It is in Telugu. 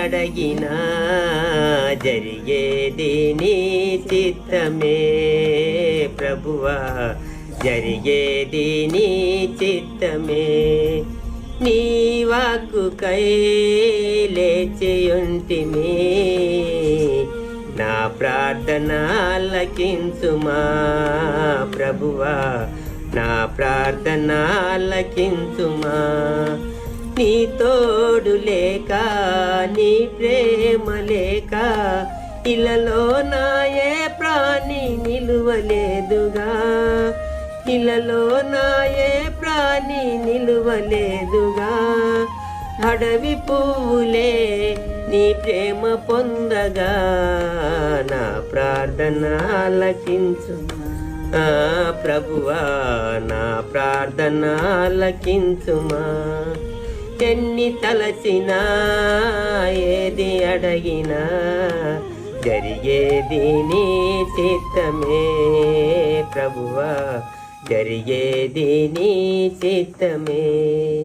అడగినా జరిగేది నీ చిత్తమే ప్రభువా, జరిగేది నీ చిత్తమే. నీ వాక్కుకై లేచియుంటిమి, నా ప్రార్థన ఆలకించుమా ప్రభువా, నా ప్రార్థన ఆలకించుమా. నీ తోడు లేక, నీ ప్రేమ లేక ఇలలో నాయే ప్రాణి నిలువలేదుగా, ఇలలో నాయే ప్రాణి నిలువలేదుగా. అడవి పువ్వులే నీ ప్రేమ పొందగా, నా ప్రార్థన ఆలకించు ప్రభువా, నా ప్రార్థన ఆలకించుమా. ఎన్ని తలచినా ఏది అడగినా జరిగేది నీ చిత్తమే ప్రభువా, జరిగేది నీ చిత్తమే.